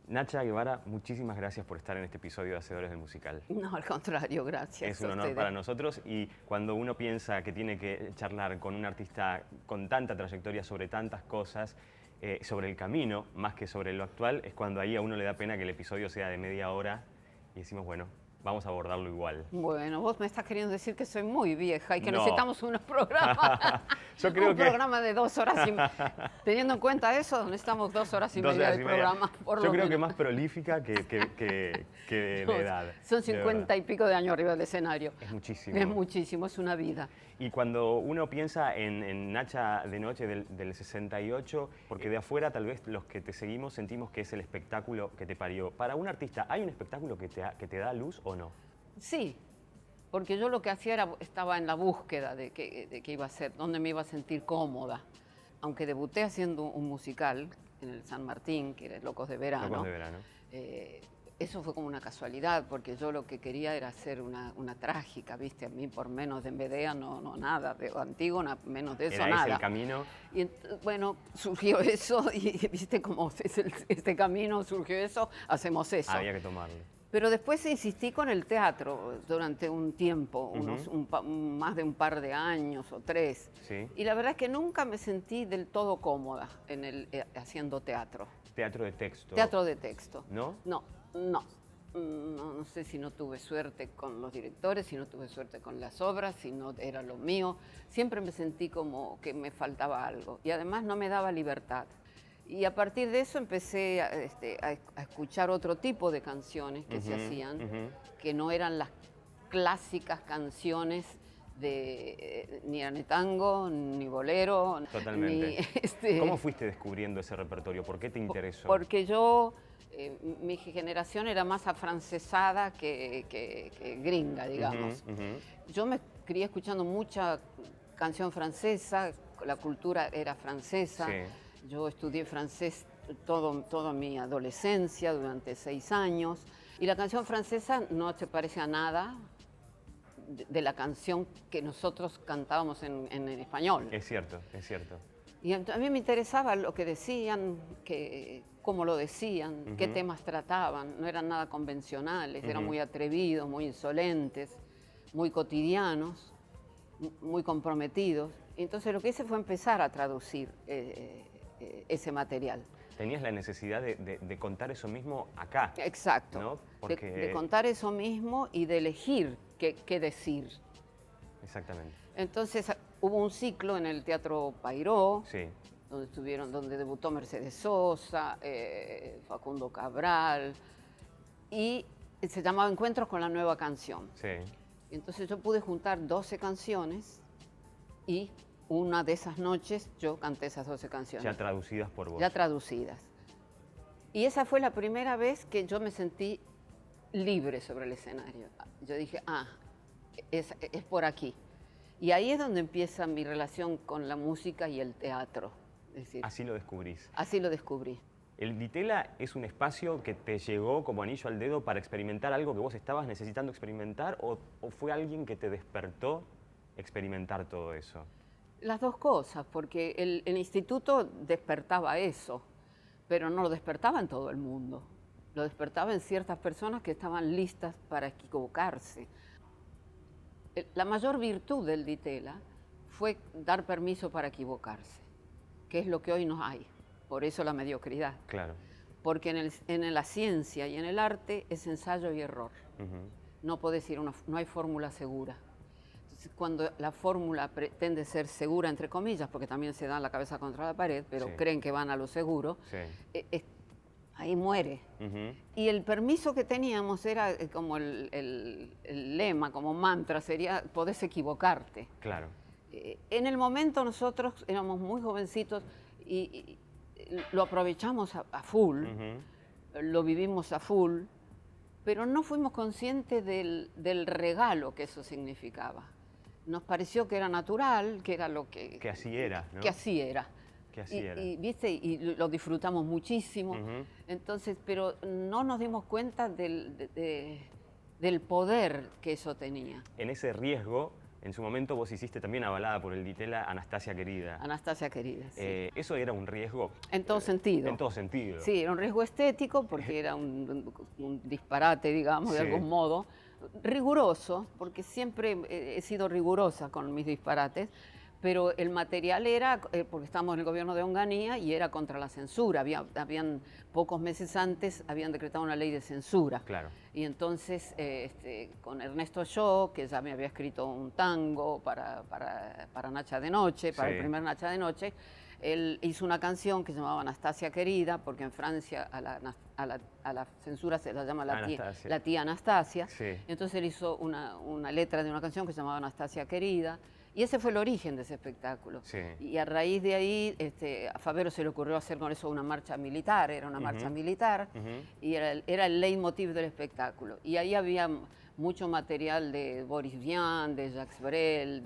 Nacha Guevara, muchísimas gracias por estar en este episodio de Hacedores del Musical. No, al contrario, gracias. Es un honor para nosotros y cuando uno piensa que tiene que charlar con un artista con tanta trayectoria sobre tantas cosas, sobre el camino, más que sobre lo actual, es cuando ahí a uno le da pena que el episodio sea de media hora y decimos, bueno, vamos a abordarlo igual. Bueno, vos me estás queriendo decir que soy muy vieja y que No. necesitamos unos programas. Yo creo un que... programa de 2 horas y... Teniendo en cuenta eso, necesitamos 2 horas y media de programa. Por Yo lo creo que menos. más prolífica que de edad. Son 50 y pico de años arriba del escenario. Es muchísimo. Es muchísimo, es una vida. Y cuando uno piensa en Nacha de Noche del 68, porque de afuera tal vez los que te seguimos sentimos que es el espectáculo que te parió. Para un artista, ¿hay un espectáculo que te da luz o no? Sí, porque yo lo que hacía era, estaba en la búsqueda de qué iba a hacer, dónde me iba a sentir cómoda. Aunque debuté haciendo un musical en el San Martín, que era Locos de Verano. Locos de Verano. Eso fue como una casualidad, porque yo lo que quería era hacer una trágica, ¿viste? A mí por menos de Medea no nada, de Antígona menos de eso ¿Era nada. ese el camino? Y bueno, surgió eso y ¿viste cómo es este camino? Surgió eso, hacemos eso. Había que tomarlo. Pero después insistí con el teatro durante un tiempo, más de un par de años o 3. Sí. Y la verdad es que nunca me sentí del todo cómoda haciendo teatro. Teatro de texto. Teatro de texto. ¿No? No sé si no tuve suerte con los directores, si no tuve suerte con las obras, si no era lo mío. Siempre me sentí como que me faltaba algo y además no me daba libertad. Y a partir de eso empecé a escuchar otro tipo de canciones que se hacían, que no eran las clásicas canciones de ni era ni tango, ni bolero. Totalmente. Ni, ¿Cómo fuiste descubriendo ese repertorio? ¿Por qué te interesó? Porque yo, mi generación era más afrancesada que gringa, digamos. Yo me crié escuchando mucha canción francesa, la cultura era francesa. Sí. Yo estudié francés toda mi adolescencia, durante 6 años, y la canción francesa no se parece a nada de la canción que nosotros cantábamos en español. Es cierto, es cierto. Y a mí me interesaba lo que decían, cómo lo decían, qué temas trataban, no eran nada convencionales, eran muy atrevidos, muy insolentes, muy cotidianos, muy comprometidos. Entonces lo que hice fue empezar a traducir ese material. Tenías la necesidad de contar eso mismo acá. Exacto. ¿No? Porque... de contar eso mismo y de elegir qué decir. Exactamente. Entonces hubo un ciclo en el Teatro Payró, Sí. donde debutó Mercedes Sosa, Facundo Cabral, y se llamaba Encuentros con la Nueva Canción. Sí. Entonces yo pude juntar 12 canciones y una de esas noches yo canté esas 12 canciones. Ya traducidas por vos. Ya traducidas. Y esa fue la primera vez que yo me sentí libre sobre el escenario. Yo dije, es por aquí. Y ahí es donde empieza mi relación con la música y el teatro. Es decir, Así lo descubrís. así lo descubrí. ¿El Ditela es un espacio que te llegó como anillo al dedo para experimentar algo que vos estabas necesitando experimentar o fue alguien que te despertó experimentar todo eso? Las dos cosas, porque el instituto despertaba eso, pero no lo despertaba en todo el mundo. Lo despertaba en ciertas personas que estaban listas para equivocarse. La mayor virtud del Ditela fue dar permiso para equivocarse, que es lo que hoy no hay. Por eso la mediocridad. Claro. Porque en la ciencia y en el arte es ensayo y error. No podés ir no hay fórmula segura. Entonces, cuando la fórmula pretende ser segura, entre comillas, porque también se dan la cabeza contra la pared, pero Sí. creen que van a lo seguro, Sí. Ahí muere. Y el permiso que teníamos era como el lema, como mantra, sería podés equivocarte. Claro. En el momento nosotros éramos muy jovencitos y lo aprovechamos a full, lo vivimos a full, pero no fuimos conscientes del regalo que eso significaba. Nos pareció que era natural, que era lo que... Que así era, ¿no? Que así era. Que así era. ¿Viste? Y lo disfrutamos muchísimo. Entonces, pero no nos dimos cuenta del poder que eso tenía. En ese riesgo En su momento vos hiciste también avalada por el Ditela Anastasia Querida. Anastasia Querida, sí. ¿Eso era un riesgo? En todo sentido. En todo sentido. Sí, era un riesgo estético porque era un disparate, digamos, de algún modo. Riguroso, porque siempre he sido rigurosa con mis disparates, pero el material era, porque estábamos en el gobierno de Onganía y era contra la censura. Habían pocos meses antes, habían decretado una ley de censura. Claro. Y entonces, con Ernesto Yo, que ya me había escrito un tango para Nacha de Noche, para el primer Nacha de Noche, él hizo una canción que se llamaba Anastasia Querida, porque en Francia a la censura se la llama la tía Anastasia. Sí. Entonces él hizo una letra de una canción que se llamaba Anastasia Querida, y ese fue el origen de ese espectáculo. Sí. Y a raíz de ahí, a Favero se le ocurrió hacer con eso una marcha militar, era una marcha militar, y era el leitmotiv del espectáculo. Y ahí había mucho material de Boris Vian, de Jacques Brel,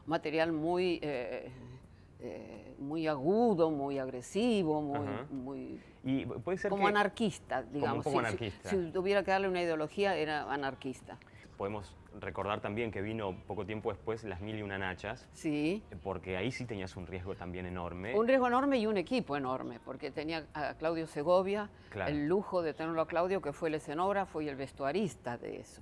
material muy agudo, muy agresivo, muy y puede ser como anarquista, digamos. Como anarquista. Si tuviera que darle una ideología, era anarquista. Podemos recordar también que vino poco tiempo después Las Mil y Una Nachas. Sí. Porque ahí sí tenías un riesgo también enorme. Un riesgo enorme y un equipo enorme, porque tenía a Claudio Segovia, el lujo de tenerlo a Claudio, que fue el escenógrafo y el vestuarista de eso.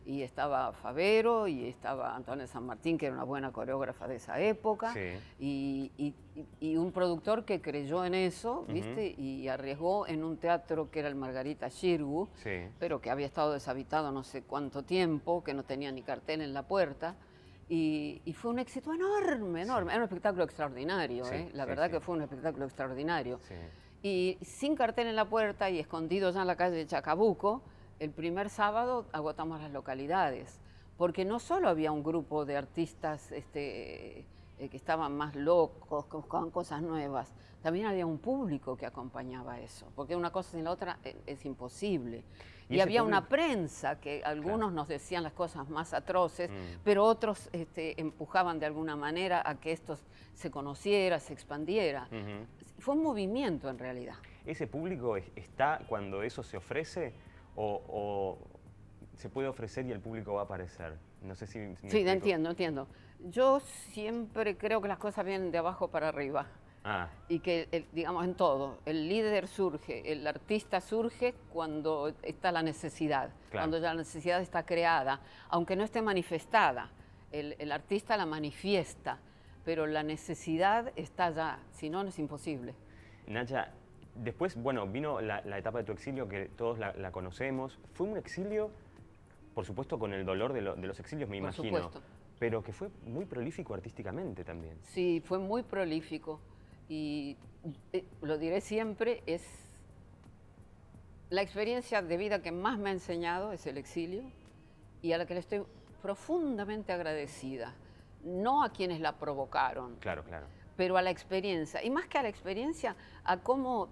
Y estaba Favero, y estaba Antoine San Martín, que era una buena coreógrafa de esa época, y un productor que creyó en eso, ¿viste? Y arriesgó en un teatro que era el Margarita Xirgu, pero que había estado deshabitado no sé cuánto tiempo, que no tenía ni cartel en la puerta, y fue un éxito enorme, enorme. Era un espectáculo extraordinario, la verdad que fue un espectáculo extraordinario. Y sin cartel en la puerta y escondido ya en la calle de Chacabuco, el primer sábado agotamos las localidades, porque no solo había un grupo de artistas que estaban más locos, que buscaban cosas nuevas, también había un público que acompañaba eso, porque una cosa sin la otra es imposible. Y había una prensa que algunos nos decían las cosas más atroces, pero otros empujaban de alguna manera a que esto se conociera, se expandiera. Fue un movimiento en realidad. ¿Ese público está cuando eso se ofrece? ¿O se puede ofrecer y el público va a aparecer? No sé si... Sí, entiendo. Yo siempre creo que las cosas vienen de abajo para arriba. Y que, digamos, en todo, el líder surge, el artista surge cuando está la necesidad, cuando ya la necesidad está creada, aunque no esté manifestada. El artista la manifiesta, pero la necesidad está ya, si no, es imposible. Nacha, después, bueno, vino la etapa de tu exilio, que todos la conocemos. Fue un exilio, por supuesto, con el dolor de los exilios, me imagino. Por supuesto. Pero que fue muy prolífico artísticamente también. Sí, fue muy prolífico. Y lo diré siempre, es la experiencia de vida que más me ha enseñado es el exilio, y a la que le estoy profundamente agradecida. No a quienes la provocaron. Claro. Pero a la experiencia. Y más que a la experiencia, a cómo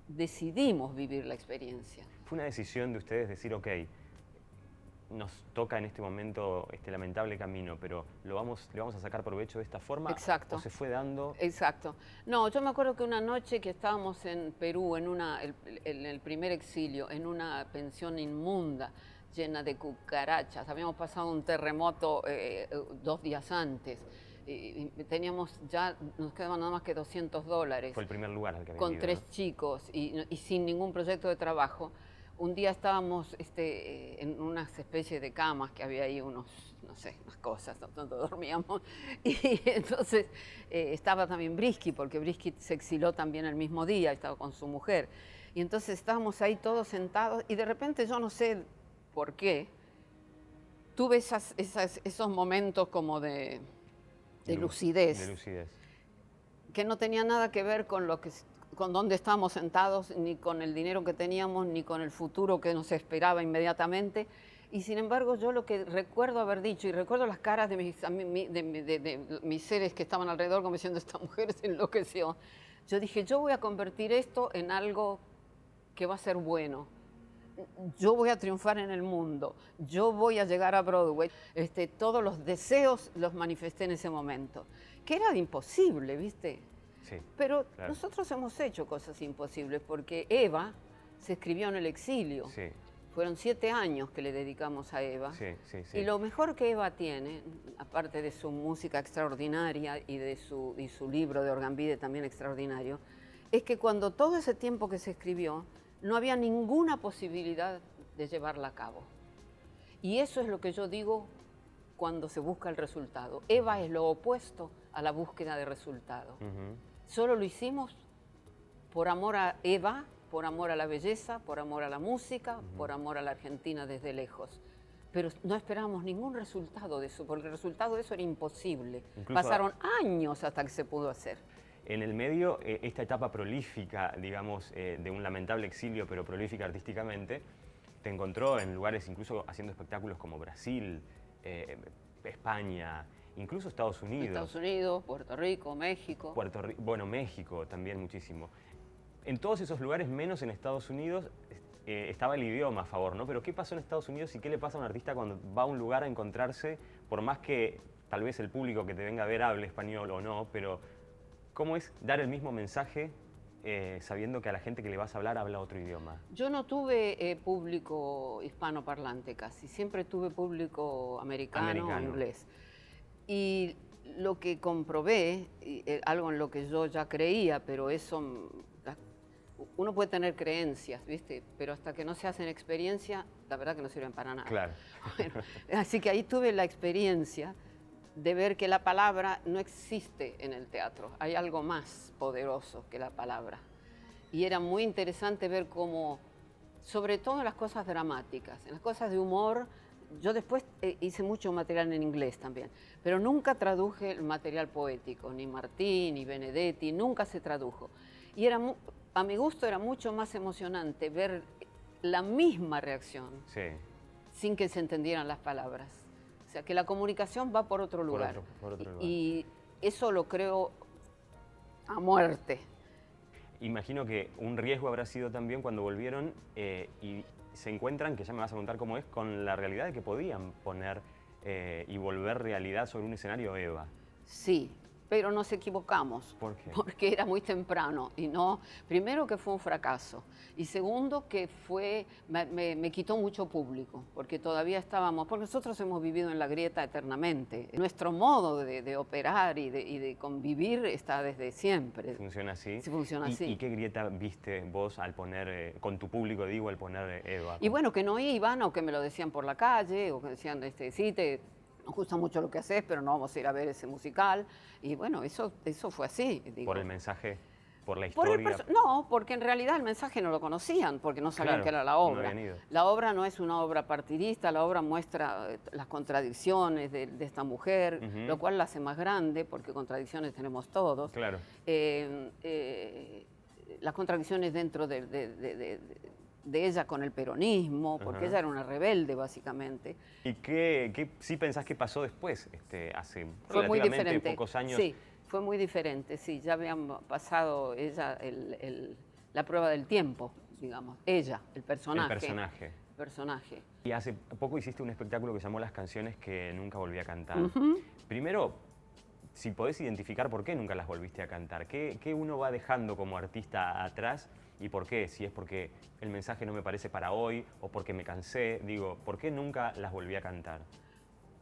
decidimos vivir la experiencia. Fue una decisión de ustedes decir, ok, nos toca en este momento este lamentable camino, pero le vamos a sacar provecho de esta forma. Exacto. ¿O se fue dando? Exacto. No, yo me acuerdo que una noche que estábamos en Perú, en el primer exilio, en una pensión inmunda, llena de cucarachas. Habíamos pasado un terremoto 2 días antes. Y teníamos ya, nos quedaban nada más que $200. Fue el primer lugar al que había con ido, 3 chicos y sin ningún proyecto de trabajo. Un día estábamos en unas especies de camas que había ahí, unas cosas, donde dormíamos. Y entonces estaba también Brisky, porque Brisky se exiló también el mismo día, estaba con su mujer. Y entonces estábamos ahí todos sentados y de repente, yo no sé por qué, tuve esos momentos como de lucidez. De lucidez. Que no tenía nada que ver con dónde estábamos sentados, ni con el dinero que teníamos, ni con el futuro que nos esperaba inmediatamente. Y sin embargo, yo lo que recuerdo haber dicho, y recuerdo las caras de mis seres que estaban alrededor, como diciendo, esta mujer se enloqueció. Yo dije, yo voy a convertir esto en algo que va a ser bueno. Yo voy a triunfar en el mundo, yo voy a llegar a Broadway. Todos los deseos los manifesté en ese momento, que era imposible, ¿viste? Sí, pero claro. Nosotros hemos hecho cosas imposibles, porque Eva se escribió en el exilio. Sí. fueron 7 años que le dedicamos a Eva. Sí, sí, sí. Y lo mejor que Eva tiene, aparte de su música extraordinaria y de su libro de Orgambide también extraordinario, es que cuando todo ese tiempo que se escribió, no había ninguna posibilidad de llevarla a cabo. Y eso es lo que yo digo cuando se busca el resultado. Eva es lo opuesto a la búsqueda de resultado. Solo lo hicimos por amor a Eva, por amor a la belleza, por amor a la música, por amor a la Argentina desde lejos. Pero no esperábamos ningún resultado de eso, porque el resultado de eso era imposible. Incluso pasaron años hasta que se pudo hacer. En el medio, esta etapa prolífica, digamos, de un lamentable exilio, pero prolífica artísticamente, te encontró en lugares incluso haciendo espectáculos como Brasil, España, incluso Estados Unidos. Estados Unidos, Puerto Rico, México. Bueno, México también muchísimo. En todos esos lugares, menos en Estados Unidos, estaba el idioma a favor, ¿no? Pero ¿qué pasó en Estados Unidos y qué le pasa a un artista cuando va a un lugar a encontrarse, por más que tal vez el público que te venga a ver hable español o no, pero ¿cómo es dar el mismo mensaje sabiendo que a la gente que le vas a hablar habla otro idioma? Yo no tuve público hispanoparlante casi, siempre tuve público americano. Inglés. Y lo que comprobé, algo en lo que yo ya creía, pero eso, uno puede tener creencias, ¿viste? Pero hasta que no se hacen experiencia, la verdad que no sirven para nada. Claro. Bueno, así que ahí tuve la experiencia de ver que la palabra no existe en el teatro. Hay algo más poderoso que la palabra. Y era muy interesante ver cómo, sobre todo en las cosas dramáticas, en las cosas de humor, yo después hice mucho material en inglés también, pero nunca traduje el material poético, ni Martí, ni Benedetti, nunca se tradujo. Y era, a mi gusto era mucho más emocionante ver la misma reacción, sí, sin que se entendieran las palabras. O sea, que la comunicación va por otro lugar. Por otro lugar. Y eso lo creo a muerte. Imagino que un riesgo habrá sido también cuando volvieron y se encuentran, que ya me vas a contar cómo es, con la realidad de que podían poner y volver realidad sobre un escenario Eva. Sí, pero nos equivocamos. ¿Por qué? Porque era muy temprano y no, primero que fue un fracaso y segundo que me quitó mucho público, porque todavía estábamos, porque nosotros hemos vivido en la grieta eternamente. Nuestro modo de operar y de convivir está desde siempre. ¿Funciona así? Sí, funciona así. ¿Y qué grieta viste vos al poner, con tu público digo, al poner Eva? Y bueno, que no iban o que me lo decían por la calle o que decían, sí, nos gusta mucho lo que haces, pero no vamos a ir a ver ese musical. Y bueno, eso fue así. Digo. ¿Por el mensaje? ¿Por la historia? No, porque en realidad el mensaje no lo conocían, porque no sabían que era la obra. No habían ido. La obra no es una obra partidista, la obra muestra las contradicciones de esta mujer, lo cual la hace más grande, porque contradicciones tenemos todos. Claro. Las contradicciones dentro de ella con el peronismo, porque ella era una rebelde, básicamente. ¿Y qué sí pensás que pasó después, hace fue muy diferente. pocos años? Sí, fue muy diferente, sí. Ya habían pasado ella la prueba del tiempo, digamos. Ella, el personaje. El personaje. El personaje. Y hace poco hiciste un espectáculo que llamó Las canciones que nunca volví a cantar. Primero, si podés identificar por qué nunca las volviste a cantar, ¿qué uno va dejando como artista atrás y por qué? Si es porque el mensaje no me parece para hoy o porque me cansé, digo, ¿por qué nunca las volví a cantar?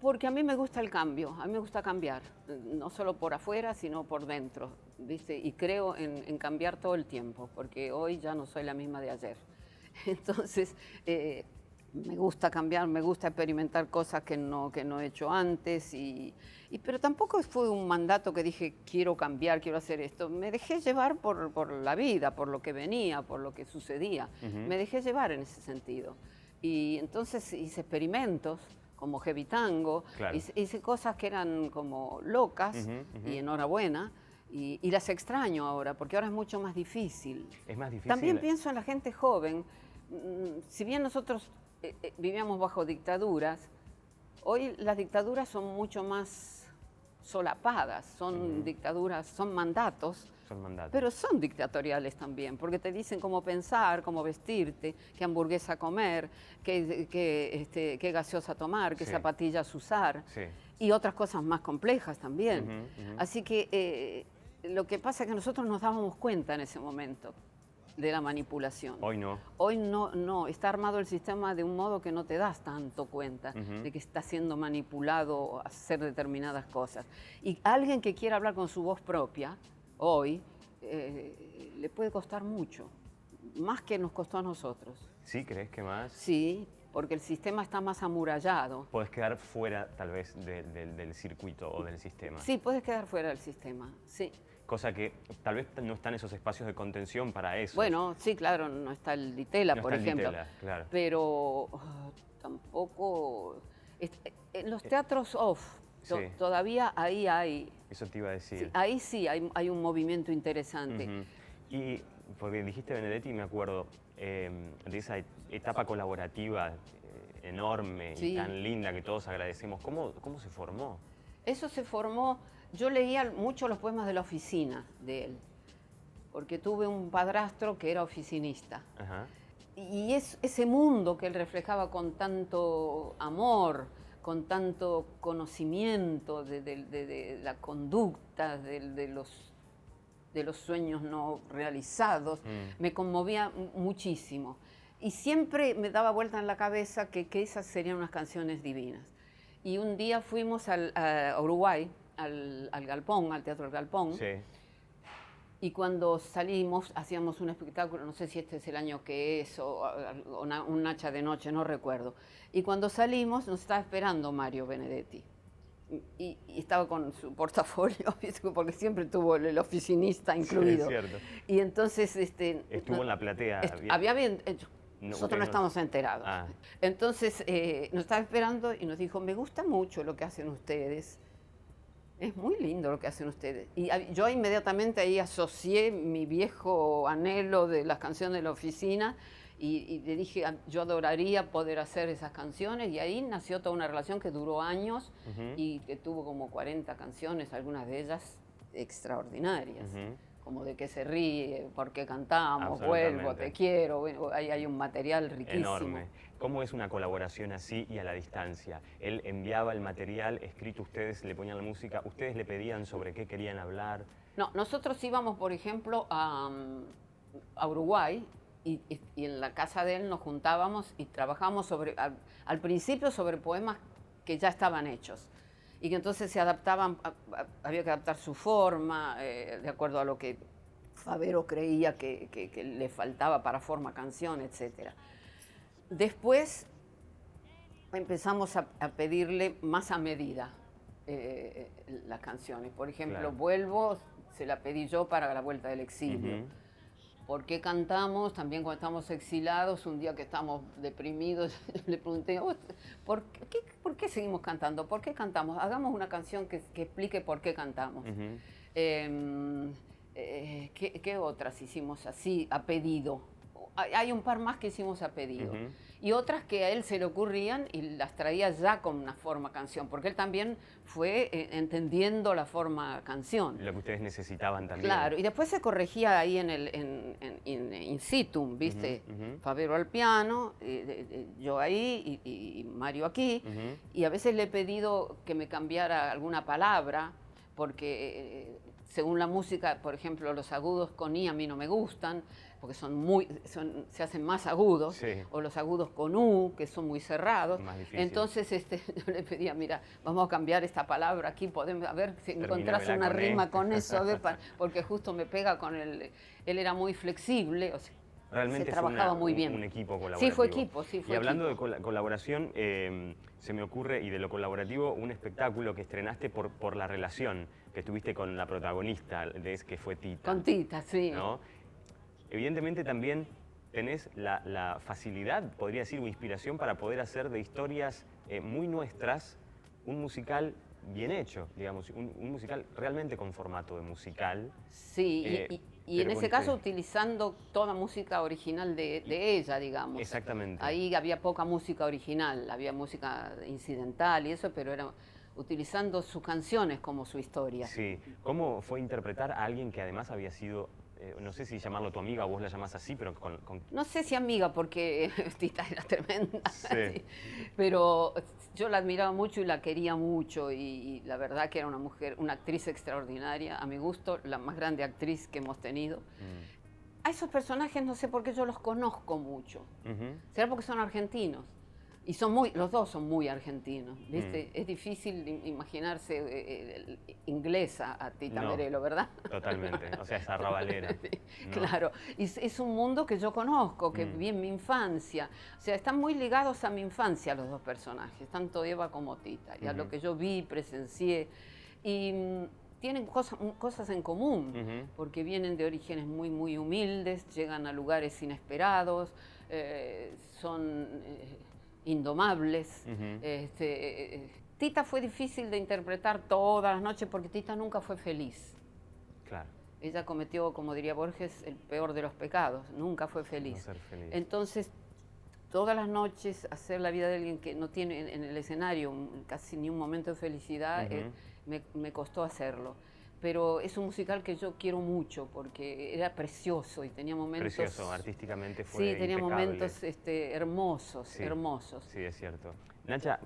Porque a mí me gusta el cambio, a mí me gusta cambiar, no solo por afuera, sino por dentro, ¿viste? Y creo en cambiar todo el tiempo, porque hoy ya no soy la misma de ayer. Entonces, me gusta cambiar, me gusta experimentar cosas que no he hecho antes, pero tampoco fue un mandato que dije, quiero cambiar, quiero hacer esto. Me dejé llevar por la vida, por lo que venía, por lo que sucedía. Me dejé llevar en ese sentido. Y entonces hice experimentos, como heavy tango, claro. hice cosas que eran como locas, y enhorabuena, y las extraño ahora, porque ahora es mucho más difícil. Es más difícil. También pienso en la gente joven. Si bien nosotros vivíamos bajo dictaduras, hoy las dictaduras son mucho más solapadas, son dictaduras, son mandatos. Son mandatos. Pero son dictatoriales también, porque te dicen cómo pensar, cómo vestirte, qué hamburguesa comer, qué gaseosa tomar, qué zapatillas usar, y otras cosas más complejas también. Así que lo que pasa es que nosotros nos dábamos cuenta en ese momento de la manipulación. Hoy no. Hoy no, está armado el sistema de un modo que no te das tanto cuenta de que está siendo manipulado a hacer determinadas cosas. Y alguien que quiera hablar con su voz propia, hoy, le puede costar mucho, más que nos costó a nosotros. ¿Sí? ¿Crees que más? Sí, porque el sistema está más amurallado. Puedes quedar fuera, tal vez, del circuito o del sistema. Sí, puedes quedar fuera del sistema, sí. Cosa que tal vez no están esos espacios de contención para eso. Bueno, sí, claro, no está el Ditela, no por está el ejemplo. Ditela, claro. Pero tampoco... En los teatros off, Sí. todavía ahí hay... Eso te iba a decir. Sí, ahí sí hay un movimiento interesante. Y porque dijiste Benedetti, me acuerdo de esa etapa colaborativa enorme Sí. y tan linda que todos agradecemos. ¿Cómo se formó? Eso se formó... Yo leía mucho los poemas de la oficina de él, porque tuve un padrastro que era oficinista. Ajá. Y ese mundo que él reflejaba con tanto amor, con tanto conocimiento de la conducta, de los sueños no realizados, me conmovía muchísimo. Y siempre me daba vuelta en la cabeza que esas serían unas canciones divinas. Y un día fuimos a Uruguay, al Galpón, al Teatro del Galpón. Sí. Y cuando salimos, hacíamos un espectáculo, no sé si este es el año que es, o un hacha de noche, no recuerdo. Y cuando salimos, nos estaba esperando Mario Benedetti. Y estaba con su portafolio, porque siempre tuvo el oficinista incluido. Sí, es cierto. Y entonces... Estuvo en la platea. Había bien... Nosotros no estamos enterados. Ah. Entonces nos estaba esperando y nos dijo, me gusta mucho lo que hacen ustedes. Es muy lindo lo que hacen ustedes. Y yo inmediatamente ahí asocié mi viejo anhelo de las canciones de la oficina y le dije, yo adoraría poder hacer esas canciones, y ahí nació toda una relación que duró años y que tuvo como 40 canciones, algunas de ellas extraordinarias. Como De qué se ríe, Por qué cantamos, Vuelvo, Te quiero. Bueno, ahí hay un material riquísimo. Enorme. ¿Cómo es una colaboración así y a la distancia? Él enviaba el material escrito, ustedes le ponían la música, ustedes le pedían sobre qué querían hablar. No, nosotros íbamos, por ejemplo, a Uruguay y en la casa de él nos juntábamos y trabajábamos al principio sobre poemas que ya estaban hechos. Y que entonces se adaptaban, había que adaptar su forma, de acuerdo a lo que Favero creía que le faltaba para forma canción, etc. Después empezamos a pedirle más a medida las canciones. Por ejemplo, Claro. Vuelvo, se la pedí yo para La Vuelta del Exilio. ¿Por qué cantamos? También cuando estamos exilados, un día que estamos deprimidos, le pregunté, ¿por qué seguimos cantando? ¿Por qué cantamos? Hagamos una canción que explique por qué cantamos. ¿Qué otras hicimos así, a pedido? Hay un par más que hicimos a pedido. Y otras que a él se le ocurrían y las traía ya con una forma canción, porque él también fue entendiendo la forma canción. Lo que ustedes necesitaban también. Claro, y después se corregía ahí in situ, ¿viste? Favero al piano, yo ahí y Mario aquí. Y a veces le he pedido que me cambiara alguna palabra, porque según la música, por ejemplo, los agudos con I a mí no me gustan, porque se hacen más agudos, Sí. o los agudos con U, que son muy cerrados. Más difícil. Entonces yo le pedía, mira, vamos a cambiar esta palabra aquí, podemos, a ver si encontrás Termínamela una con rima E. con eso, a ver, porque justo me pega con él era muy flexible, o sea, Realmente se es trabajaba muy bien. un equipo colaborativo. Sí, fue equipo, sí, fue Y hablando equipo. de colaboración, se me ocurre, y de lo colaborativo, un espectáculo que estrenaste por la relación que tuviste con la protagonista, que fue Tita. Con Tita, sí. ¿No? Evidentemente también tenés la facilidad, podría decir, o inspiración para poder hacer de historias muy nuestras un musical bien hecho, digamos, un musical realmente con formato de musical. Sí, y en pero ese con caso ustedes. utilizando toda música original de ella, digamos. Exactamente. Ahí había poca música original, había música incidental y eso, pero era utilizando sus canciones como su historia. Sí. ¿Cómo fue interpretar a alguien que además había sido, no sé si llamarlo tu amiga o vos la llamás así, pero con... No sé si amiga, porque Tita era tremenda, Sí. sí. Pero yo la admiraba mucho y la quería mucho, y la verdad que era una mujer, una actriz extraordinaria, a mi gusto, la más grande actriz que hemos tenido. A esos personajes no sé por qué yo los conozco mucho. ¿Será porque son argentinos? Y los dos son muy argentinos, ¿viste? Es difícil imaginarse inglesa a Tita Merelo, ¿verdad? Totalmente, o sea, es arrabalera. ¿No? Claro, y es un mundo que yo conozco, que vi en mi infancia. O sea, están muy ligados a mi infancia los dos personajes, tanto Eva como Tita, y a lo que yo vi, presencié. Y tienen cosas en común, porque vienen de orígenes muy, muy humildes, llegan a lugares inesperados, son indomables. Tita fue difícil de interpretar todas las noches porque Tita nunca fue feliz. Claro. Ella cometió, como diría Borges, el peor de los pecados, nunca fue feliz. No ser feliz. Entonces, todas las noches hacer la vida de alguien que no tiene en el escenario casi ni un momento de felicidad, me costó hacerlo. Pero es un musical que yo quiero mucho porque era precioso y tenía momentos... Precioso, artísticamente fue Sí, tenía impecable. momentos hermosos, Sí, hermosos. Sí, es cierto. Nacha,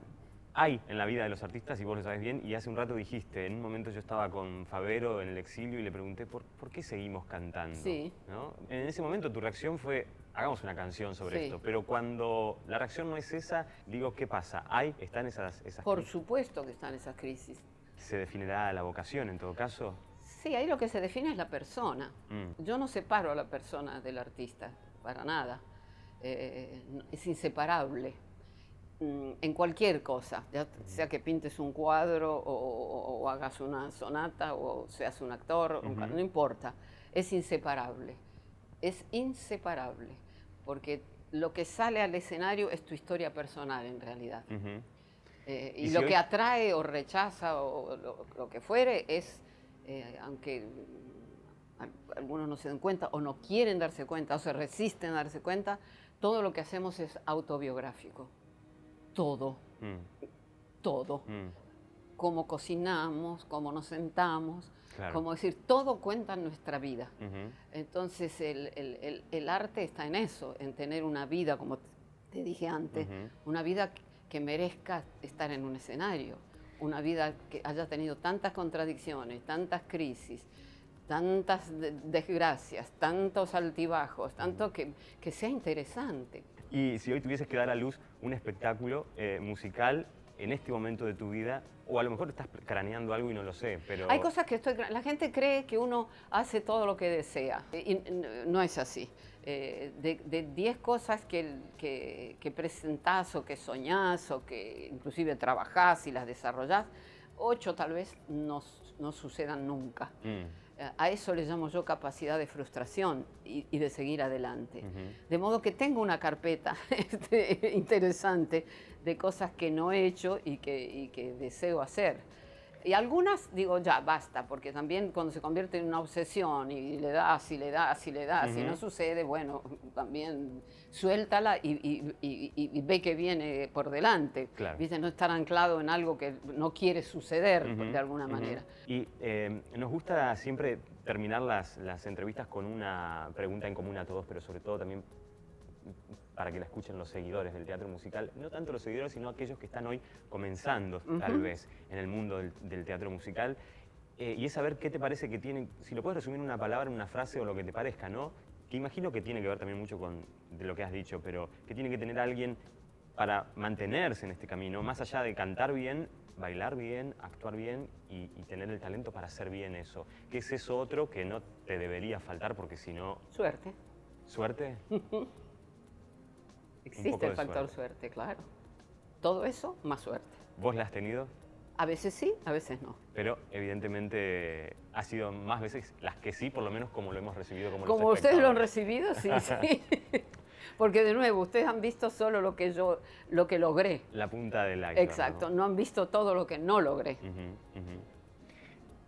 hay en la vida de los artistas, y vos lo sabés bien, y hace un rato dijiste, en un momento yo estaba con Favero en el exilio y le pregunté por qué seguimos cantando. Sí. ¿No? En ese momento tu reacción fue, hagamos una canción sobre Sí. esto, pero cuando la reacción no es esa, digo, ¿qué pasa? ¿Están esas Por crisis? supuesto que están esas crisis. ¿Se definirá la vocación en todo caso? Sí, ahí lo que se define es la persona. Yo no separo a la persona del artista, para nada. Es inseparable. En cualquier cosa, ya sea que pintes un cuadro o hagas una sonata o seas un actor, no importa, es inseparable. Es inseparable, porque lo que sale al escenario es tu historia personal en realidad. Y si lo hoy... que atrae o rechaza o lo que fuere es, aunque algunos no se den cuenta o no quieren darse cuenta o se resisten a darse cuenta, todo lo que hacemos es autobiográfico. Todo. Todo. Cómo cocinamos, cómo nos sentamos, Claro. como decir, todo cuenta en nuestra vida. Entonces el arte está en eso, en tener una vida, como te dije antes, una vida que merezca estar en un escenario, una vida que haya tenido tantas contradicciones, tantas crisis, tantas desgracias, tantos altibajos, tanto que sea interesante. Y si hoy tuvieses que dar a luz un espectáculo musical en este momento de tu vida, o a lo mejor estás craneando algo y no lo sé, pero... Hay cosas que la gente cree que uno hace todo lo que desea, y no es así. De 10 cosas que presentás o que soñás o que inclusive trabajás y las desarrollás, 8 tal vez no sucedan nunca. A eso le llamo yo capacidad de frustración y de seguir adelante. De modo que tengo una carpeta interesante de cosas que no he hecho y que deseo hacer. Y algunas digo, ya, basta, porque también cuando se convierte en una obsesión y le das y le das y le das y no sucede, bueno, también suéltala y ve que viene por delante. Claro. ¿Viste? No estar anclado en algo que no quiere suceder de alguna manera. Y nos gusta siempre terminar las entrevistas con una pregunta en común a todos, pero sobre todo también para que la escuchen los seguidores del teatro musical, no tanto los seguidores, sino aquellos que están hoy comenzando, tal vez, en el mundo del teatro musical, y es saber qué te parece que tienen, si lo puedes resumir en una palabra, en una frase o lo que te parezca, ¿no? Que imagino que tiene que ver también mucho de lo que has dicho, pero que tiene que tener alguien para mantenerse en este camino, más allá de cantar bien, bailar bien, actuar bien y tener el talento para hacer bien eso. ¿Qué es eso otro que no te debería faltar? Porque si no... Suerte. ¿Suerte? Existe el factor suerte, claro. Todo eso más suerte. ¿Vos la has tenido? A veces sí, a veces no. Pero evidentemente ha sido más veces las que sí, por lo menos como lo hemos recibido como Como los ustedes lo han espectadores. recibido, sí, sí. Porque de nuevo, ustedes han visto solo lo que logré. La punta del iceberg. Exacto, no han visto todo lo que no logré.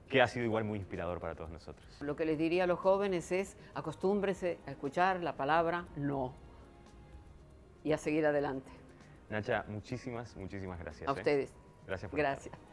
Que ha sido igual muy inspirador para todos nosotros. Lo que les diría a los jóvenes es, acostúmbrese a escuchar la palabra no y a seguir adelante. Nacha, muchísimas gracias. A ustedes. Gracias por Gracias. estar.